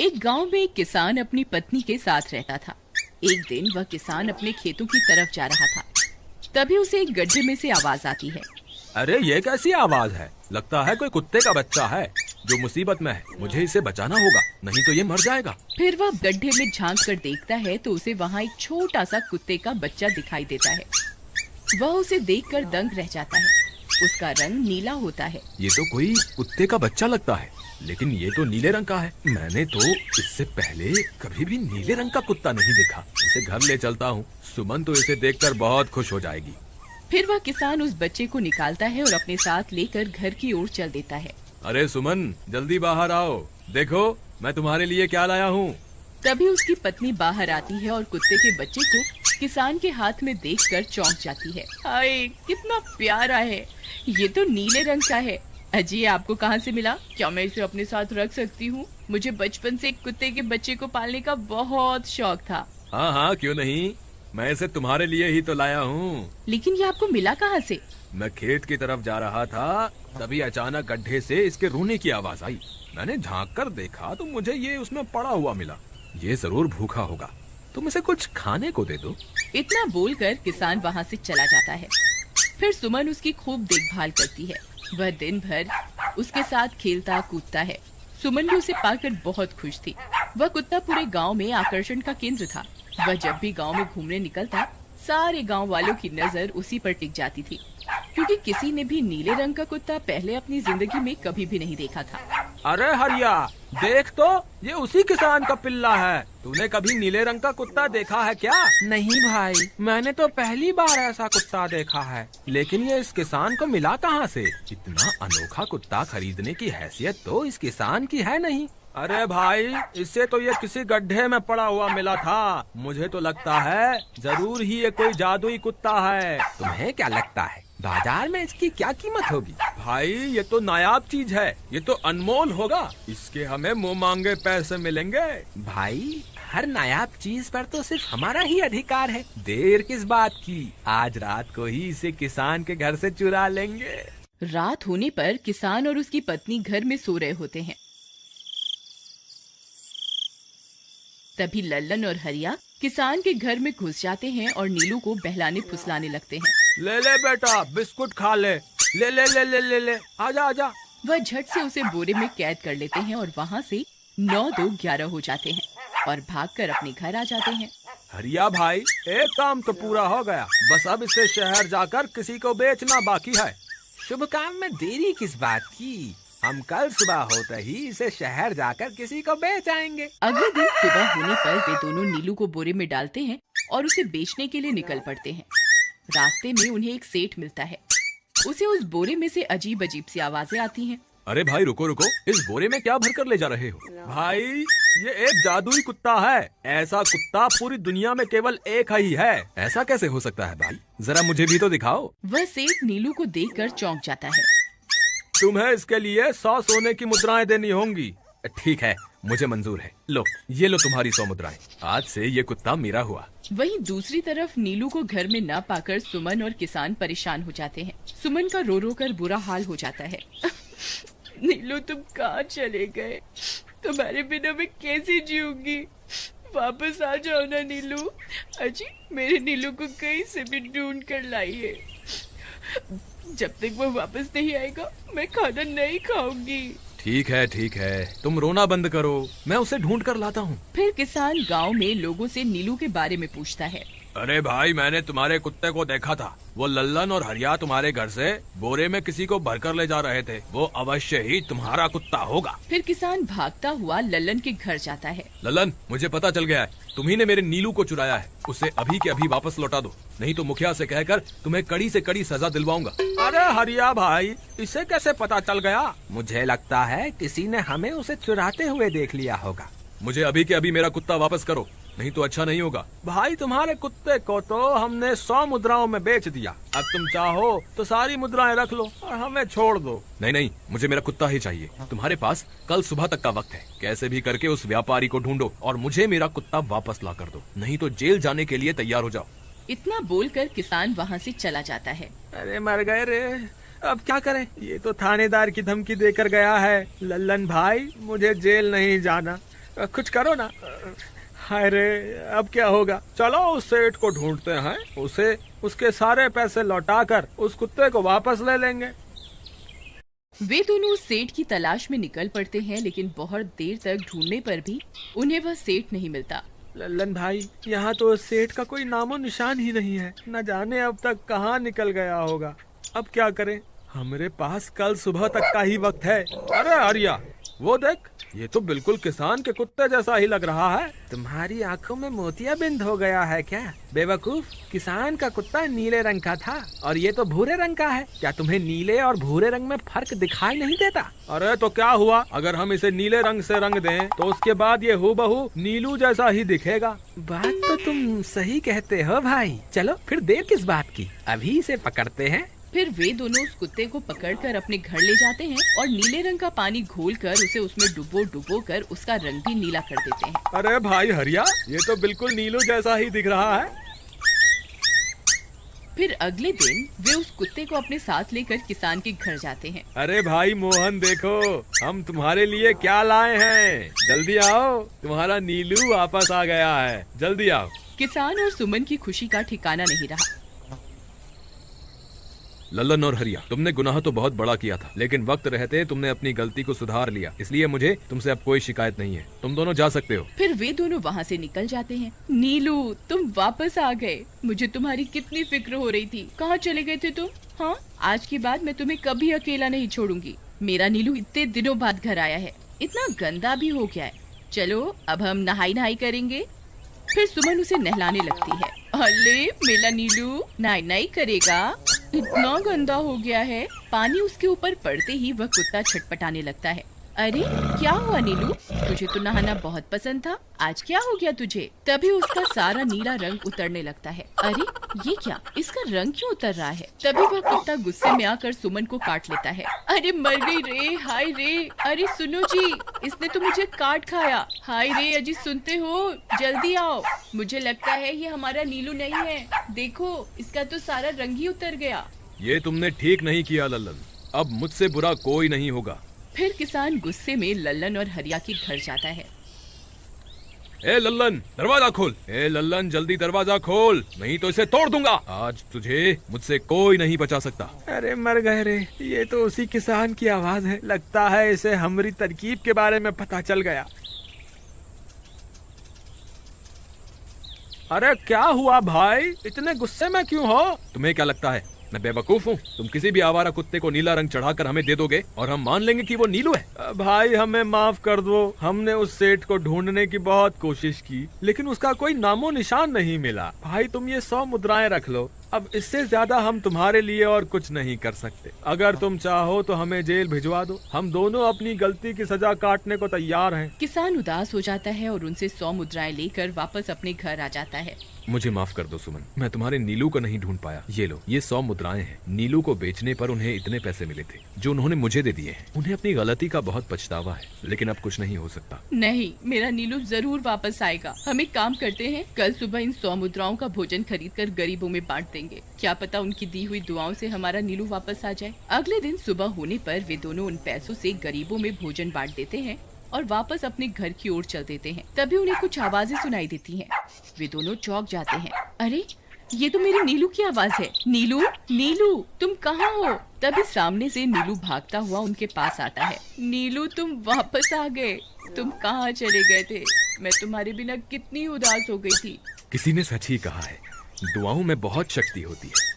एक गांव में एक किसान अपनी पत्नी के साथ रहता था। एक दिन वह किसान अपने खेतों की तरफ जा रहा था। तभी उसे एक गड्ढे में से आवाज आती है। अरे ये कैसी आवाज है? लगता है कोई कुत्ते का बच्चा है जो मुसीबत में है। मुझे इसे बचाना होगा, नहीं तो ये मर जाएगा। फिर वह गड्ढे में झांक कर देखता है तो उसे वहाँ एक छोटा सा कुत्ते का बच्चा दिखाई देता है। वह उसे देखकर दंग रह जाता है। उसका रंग नीला होता है। ये तो कोई कुत्ते का बच्चा लगता है, लेकिन ये तो नीले रंग का है। मैंने तो इससे पहले कभी भी नीले रंग का कुत्ता नहीं देखा। इसे घर ले चलता हूँ। सुमन तो इसे देखकर बहुत खुश हो जाएगी। फिर वह किसान उस बच्चे को निकालता है और अपने साथ लेकर घर की ओर चल देता है। अरे सुमन, जल्दी बाहर आओ, देखो मैं तुम्हारे लिए क्या लाया हूँ। तभी उसकी पत्नी बाहर आती है और कुत्ते के बच्चे को किसान के हाथ में देखकर चौंक जाती है। हाय, कितना प्यारा है! ये तो नीले रंग का है। अजी, ये आपको कहाँ से मिला? क्या मैं इसे अपने साथ रख सकती हूँ? मुझे बचपन से एक कुत्ते के बच्चे को पालने का बहुत शौक था। हाँ हाँ, क्यों नहीं, मैं इसे तुम्हारे लिए ही तो लाया हूँ। लेकिन ये आपको मिला कहाँ से? मैं खेत की तरफ जा रहा था, तभी अचानक गड्ढे से इसके रोने की आवाज आई। मैंने झांक कर देखा तो मुझे ये उसमें पड़ा हुआ मिला। ये जरूर भूखा होगा, तुम इसे कुछ खाने को दे दो। इतना बोलकर किसान वहाँ से चला जाता है। फिर सुमन उसकी खूब देखभाल करती है। वह दिन भर उसके साथ खेलता कूदता है। सुमन भी उसे पाकर बहुत खुश थी। वह कुत्ता पूरे गांव में आकर्षण का केंद्र था। वह जब भी गांव में घूमने निकलता, सारे गांव वालों की नजर उसी पर टिक जाती थी, क्योंकि किसी ने भी नीले रंग का कुत्ता पहले अपनी जिंदगी में कभी भी नहीं देखा था। अरे हरिया, देख तो, ये उसी किसान का पिल्ला है। तूने कभी नीले रंग का कुत्ता देखा है क्या? नहीं भाई, मैंने तो पहली बार ऐसा कुत्ता देखा है। लेकिन ये इस किसान को मिला कहाँ से? इतना अनोखा कुत्ता खरीदने की हैसियत तो इस किसान की है नहीं। अरे भाई, इससे तो ये किसी गड्ढे में पड़ा हुआ मिला था। मुझे तो लगता है जरूर ही ये कोई जादुई कुत्ता है। तुम्हें क्या लगता है बाजार में इसकी क्या कीमत होगी? भाई, ये तो नायाब चीज है, ये तो अनमोल होगा। इसके हमें मुंह मांगे पैसे मिलेंगे। भाई, हर नायाब चीज पर तो सिर्फ हमारा ही अधिकार है। देर किस बात की, आज रात को ही इसे किसान के घर से चुरा लेंगे। रात होने पर किसान और उसकी पत्नी घर में सो रहे होते हैं। तभी लल्लन और हरिया किसान के घर में घुस जाते हैं और नीलू को बहलाने फुसलाने लगते हैं। ले ले बेटा, बिस्कुट खा ले। ले ले ले ले ले ले, आजा आजा। वह झट से उसे बोरे में कैद कर लेते हैं और वहाँ से 9-2-11 हो जाते हैं और भागकर अपने घर आ जाते हैं। हरिया भाई, एक काम तो पूरा हो गया। बस अब इसे शहर जाकर किसी को बेचना बाकी है। शुभ काम में देरी किस बात की? हम कल सुबह होते ही इसे शहर जाकर किसी को बेच आएंगे। अगले दिन सुबह होने पर वे दोनों नीलू को बोरे में डालते हैं और उसे बेचने के लिए निकल पड़ते हैं। रास्ते में उन्हें एक सेठ मिलता है। उसे उस बोरे में से अजीब अजीब सी आवाजें आती हैं। अरे भाई, रुको रुको, इस बोरे में क्या भरकर ले जा रहे हो? भाई, ये एक जादुई कुत्ता है। ऐसा कुत्ता पूरी दुनिया में केवल एक ही है। ऐसा कैसे हो सकता है भाई? जरा मुझे भी तो दिखाओ। वह सेठ नीलू को देखकर चौंक जाता है। तुम्हें इसके लिए 100 सोने की मुद्राएं देनी होंगी। ठीक है, मुझे मंजूर है। लो, ये लो तुम्हारी 100 मुद्राएं। आज से ये कुत्ता मेरा हुआ। वहीं दूसरी तरफ नीलू को घर में न पाकर सुमन और किसान परेशान हो जाते हैं। सुमन का रो रो कर बुरा हाल हो जाता है। नीलू, तुम कहाँ चले गए? तुम्हारे बिना मैं कैसे जीऊंगी? वापस आ जाओ ना नीलू। अजी, मेरे नीलू को कहीं से भी ढूंढ कर लाइए। जब तक वो वापस नहीं आएगा मैं खाना नहीं खाऊंगी। ठीक है, तुम रोना बंद करो, मैं उसे ढूंढ कर लाता हूँ। फिर किसान गांव में लोगों से नीलू के बारे में पूछता है। अरे भाई, मैंने तुम्हारे कुत्ते को देखा था। वो लल्लन और हरिया तुम्हारे घर से बोरे में किसी को भरकर ले जा रहे थे। वो अवश्य ही तुम्हारा कुत्ता होगा। फिर किसान भागता हुआ लल्लन के घर जाता है। लल्लन, मुझे पता चल गया है, तुम्ही ने मेरे नीलू को चुराया है। उसे अभी के अभी वापस लौटा दो, नहीं तो मुखिया से कहकर तुम्हें कड़ी से कड़ी सजा दिलवाऊंगा। अरे हरिया भाई, इसे कैसे पता चल गया? मुझे लगता है किसी ने हमें उसे चुराते हुए देख लिया होगा। मुझे अभी के अभी मेरा कुत्ता वापस करो, नहीं तो अच्छा नहीं होगा। भाई, तुम्हारे कुत्ते को तो हमने 100 मुद्राओं में बेच दिया। अब तुम चाहो तो सारी मुद्राएं रख लो और हमें छोड़ दो। नहीं, मुझे मेरा कुत्ता ही चाहिए। तुम्हारे पास कल सुबह तक का वक्त है। कैसे भी करके उस व्यापारी को ढूंढो और मुझे मेरा कुत्ता वापस ला कर दो, नहीं तो जेल जाने के लिए तैयार हो जाओ। इतना बोलकर किसान वहाँ से चला जाता है। अरे मर गए रे, अब क्या करें? ये तो थानेदार की धमकी देकर गया है। लल्लन भाई, मुझे जेल नहीं जाना, कुछ करो ना। हाय रे, अब क्या होगा? चलो उस सेठ को ढूंढते हैं, उसे उसके सारे पैसे लौटाकर उस कुत्ते को वापस ले लेंगे। वे दोनों उस सेठ की तलाश में निकल पड़ते हैं, लेकिन बहुत देर तक ढूंढने पर भी उन्हें वह सेठ नहीं मिलता। लल्लन भाई, यहाँ तो सेठ का कोई नामो निशान ही नहीं है। न जाने अब तक कहाँ निकल गया होगा। अब क्या करें? हमारे पास कल सुबह तक का ही वक्त है। अरे आर्या, वो देख, ये तो बिल्कुल किसान के कुत्ते जैसा ही लग रहा है। तुम्हारी आंखों में मोतियाबिंद हो गया है क्या बेवकूफ? किसान का कुत्ता नीले रंग का था और ये तो भूरे रंग का है। क्या तुम्हें नीले और भूरे रंग में फर्क दिखाई नहीं देता? अरे तो क्या हुआ, अगर हम इसे नीले रंग से रंग दें तो उसके बाद ये हूबहू नीलू जैसा ही दिखेगा। बात तो तुम सही कहते हो भाई। चलो फिर देर किस बात की, अभी इसे पकड़ते हैं। फिर वे दोनों उस कुत्ते को पकड़कर अपने घर ले जाते हैं और नीले रंग का पानी घोलकर उसे उसमें डुबो कर उसका रंग भी नीला कर देते हैं। अरे भाई हरिया, ये तो बिल्कुल नीलू जैसा ही दिख रहा है। फिर अगले दिन वे उस कुत्ते को अपने साथ लेकर किसान के घर जाते हैं। अरे भाई मोहन, देखो हम तुम्हारे लिए क्या लाए हैं। जल्दी आओ, तुम्हारा नीलू वापस आ गया है, जल्दी आओ। किसान और सुमन की खुशी का ठिकाना नहीं रहा। लल्लन और हरिया, तुमने गुनाह तो बहुत बड़ा किया था, लेकिन वक्त रहते तुमने अपनी गलती को सुधार लिया, इसलिए मुझे तुमसे अब कोई शिकायत नहीं है। तुम दोनों जा सकते हो। फिर वे दोनों वहाँ से निकल जाते हैं। नीलू, तुम वापस आ गए। मुझे तुम्हारी कितनी फिक्र हो रही थी। कहाँ चले गए थे तुम? हाँ, आज के बाद मैं तुम्हें कभी अकेला नहीं छोड़ूंगी। मेरा नीलू इतने दिनों बाद घर आया है, इतना गंदा भी हो गया है। चलो अब हम नहाई करेंगे। फिर सुमन उसे नहलाने लगती है। अरे मेरा नीलू नाई करेगा, इतना गंदा हो गया है। पानी उसके ऊपर पड़ते ही वह कुत्ता छटपटाने लगता है। अरे क्या हुआ नीलू, तुझे तो नहाना बहुत पसंद था, आज क्या हो गया तुझे? तभी उसका सारा नीला रंग उतरने लगता है। अरे ये क्या, इसका रंग क्यों उतर रहा है? तभी वह कुत्ता गुस्से में आकर सुमन को काट लेता है। अरे मर गई रे, हाय रे। अरे सुनो जी, इसने तो मुझे काट खाया। हाय रे अजी, सुनते हो? जल्दी आओ, मुझे लगता है ये हमारा नीलू नहीं है। देखो, इसका तो सारा रंग ही उतर गया। ये तुमने ठीक नहीं किया लल्लन, अब मुझसे बुरा कोई नहीं होगा। फिर किसान गुस्से में लल्लन और हरिया के घर जाता है। ए लल्लन, दरवाजा खोल। ए लल्लन, जल्दी दरवाजा खोल, नहीं तो इसे तोड़ दूंगा। आज तुझे मुझसे कोई नहीं बचा सकता। अरे मर गए रे, ये तो उसी किसान की आवाज है। लगता है इसे हमारी तरकीब के बारे में पता चल गया। अरे क्या हुआ भाई, इतने गुस्से में क्यों हो? तुम्हें क्या लगता है मैं बेवकूफ हूँ? तुम किसी भी आवारा कुत्ते को नीला रंग चढ़ाकर हमें दे दोगे और हम मान लेंगे कि वो नीलू है? भाई हमें माफ कर दो, हमने उस सेठ को ढूंढने की बहुत कोशिश की, लेकिन उसका कोई नामो निशान नहीं मिला। भाई तुम ये 100 मुद्राएं रख लो, अब इससे ज्यादा हम तुम्हारे लिए और कुछ नहीं कर सकते। अगर तुम चाहो तो हमें जेल भिजवा दो, हम दोनों अपनी गलती की सजा काटने को तैयार हैं। किसान उदास हो जाता है और उनसे 100 मुद्राएं लेकर वापस अपने घर आ जाता है। मुझे माफ कर दो सुमन, मैं तुम्हारे नीलू को नहीं ढूंढ पाया। ये लो, ये 100 मुद्राएं हैं। नीलू को बेचने पर उन्हें इतने पैसे मिले थे जो उन्होंने मुझे दे दिए हैं। उन्हें अपनी गलती का बहुत पछतावा है, लेकिन अब कुछ नहीं हो सकता। नहीं, मेरा नीलू जरूर वापस आएगा। हम एक काम करते हैं, कल सुबह इन 100 मुद्राओं का भोजन खरीद कर गरीबों में बांट देंगे। क्या पता उनकी दी हुई दुआओं से हमारा नीलू वापस आ जाए। अगले दिन सुबह होने पर वे दोनों उन पैसों से गरीबों में भोजन बांट देते हैं और वापस अपने घर की ओर चल देते हैं। तभी उन्हें कुछ आवाजें सुनाई देती हैं। वे दोनों चौंक जाते हैं। अरे ये तो मेरी नीलू की आवाज है। नीलू, नीलू तुम कहाँ हो? तभी सामने से नीलू भागता हुआ उनके पास आता है। नीलू तुम वापस आ गए, तुम कहाँ चले गए थे? मैं तुम्हारे बिना कितनी उदास हो गई थी। किसी ने सच ही कहा है, दुआओं में बहुत शक्ति होती है।